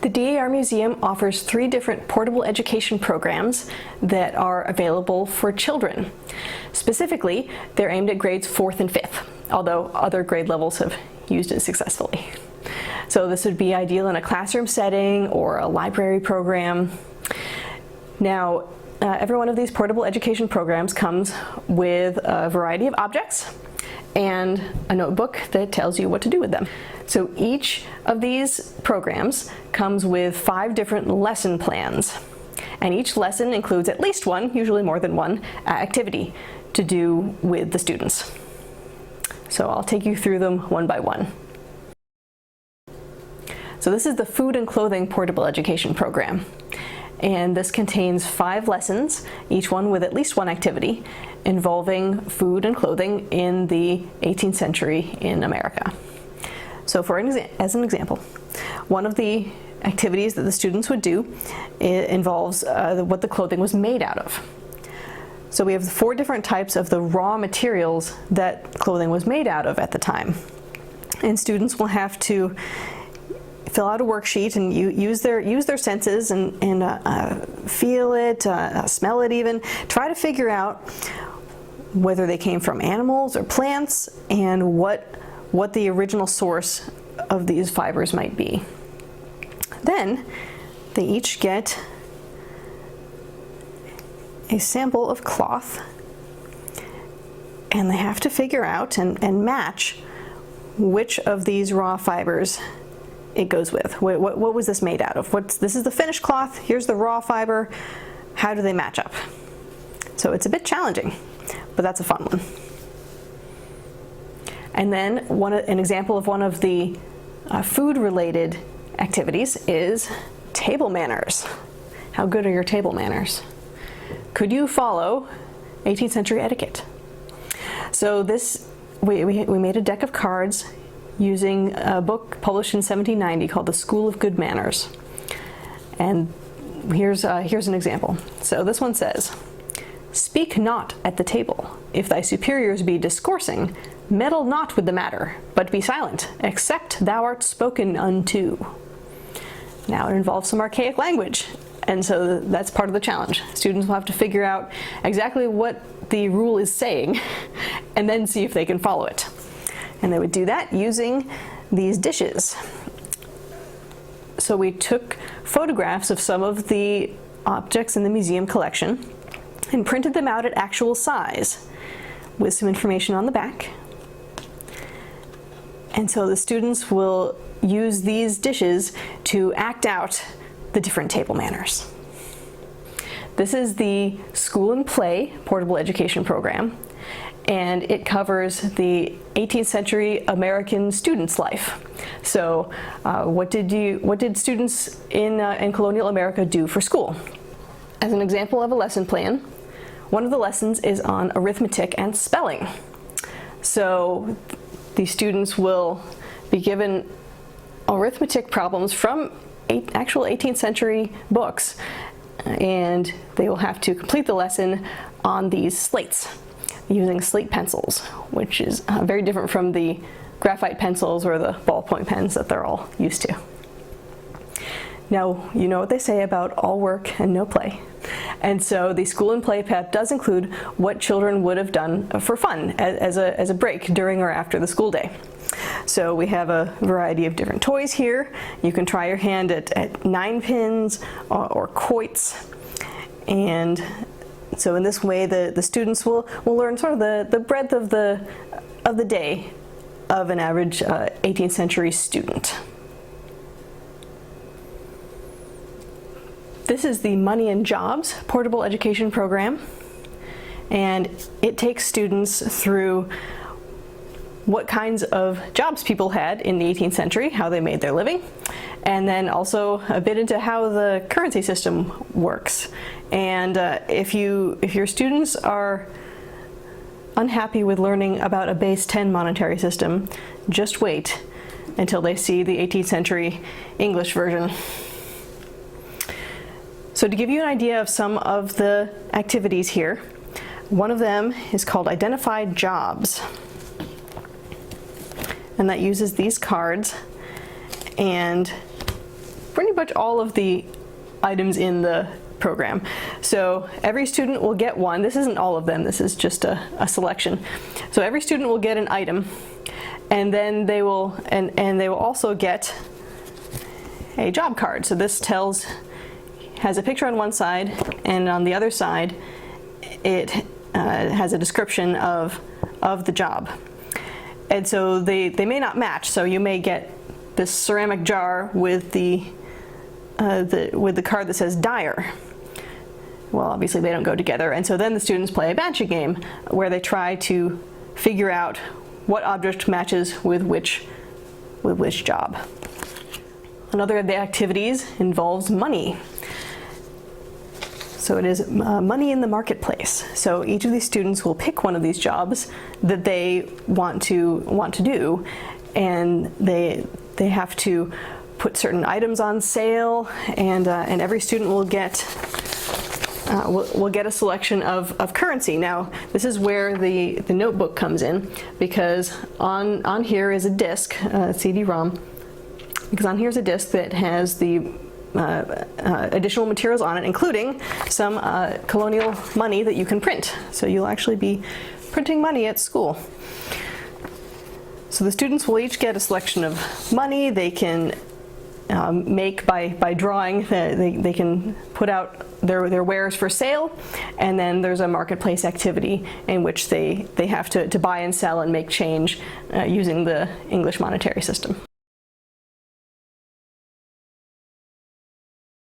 The DAR Museum offers 3 different portable education programs that are available for children. Specifically, they're aimed at grades 4th and 5th, although other grade levels have used it successfully. So this would be ideal in a classroom setting or a library program. Now, every one of these portable education programs comes with a variety of objects and a notebook that tells you what to do with them. So each of these programs comes with 5 different lesson plans, and each lesson includes at least one, usually more than one, activity to do with the students. So I'll take you through them one by one. So this is the Food and Clothing Portable Education Program, and this contains 5 lessons, each one with at least one activity involving food and clothing in the 18th century in America. So as an example, one of the activities that the students would do involves what the clothing was made out of. So we have 4 different types of the raw materials that clothing was made out of at the time. And students will have to fill out a worksheet and use their senses and feel it, smell it even, try to figure out whether they came from animals or plants and what the original source of these fibers might be. Then they each get a sample of cloth, and they have to figure out and match which of these raw fibers it goes with. What was this made out of? This is the finished cloth, here's the raw fiber. How do they match up? So it's a bit challenging, but that's a fun one. And then an example of one of the food-related activities is table manners. How good are your table manners? Could you follow 18th century etiquette? So we made a deck of cards using a book published in 1790 called The School of Good Manners. And here's an example. So this one says, "Speak not at the table. If thy superiors be discoursing, meddle not with the matter, but be silent, except thou art spoken unto." Now it involves some archaic language, and so that's part of the challenge. Students will have to figure out exactly what the rule is saying and then see if they can follow it. And they would do that using these dishes. So we took photographs of some of the objects in the museum collection and printed them out at actual size with some information on the back. And so the students will use these dishes to act out the different table manners. This is the School and Play Portable Education Program, and it covers the 18th century American student's life. So what did students in colonial America do for school? As an example of a lesson plan, one of the lessons is on arithmetic and spelling. So the students will be given arithmetic problems from actual 18th century books, and they will have to complete the lesson on these slates using slate pencils, which is very different from the graphite pencils or the ballpoint pens that they're all used to. Now, you know what they say about all work and no play. And so the School and Play PEP does include what children would have done for fun as a break during or after the school day. So we have a variety of different toys here. You can try your hand at 9 pins or quoits. And so in this way, the students will learn sort of the breadth of the day of an average 18th century student. This is the Money and Jobs Portable Education Program, and it takes students through what kinds of jobs people had in the 18th century, how they made their living, and then also a bit into how the currency system works. And if your students are unhappy with learning about a base 10 monetary system, just wait until they see the 18th century English version. So to give you an idea of some of the activities here, one of them is called Identified Jobs. And that uses these cards, and pretty much all of the items in the program. So every student will get one. This isn't all of them, this is just a selection. So every student will get an item, and then they will also get a job card. So this has a picture on one side, and on the other side it has a description of the job. And so they may not match. So you may get this ceramic jar with the card that says dyer. Well, obviously they don't go together, and so then the students play a matcha game where they try to figure out what object matches with which job. Another of the activities involves money. So it is money in the marketplace. So each of these students will pick one of these jobs that they want to do, and they have to put certain items on sale, and every student will get a selection of currency. Now, this is where the notebook comes in, because on here is a disk, CD-ROM, because on here is a disk that has the additional materials on it, including some colonial money that you can print. So you'll actually be printing money at school. So the students will each get a selection of money. They can make by drawing. They can put out their wares for sale, and then there's a marketplace activity in which they have to buy and sell and make change using the English monetary system.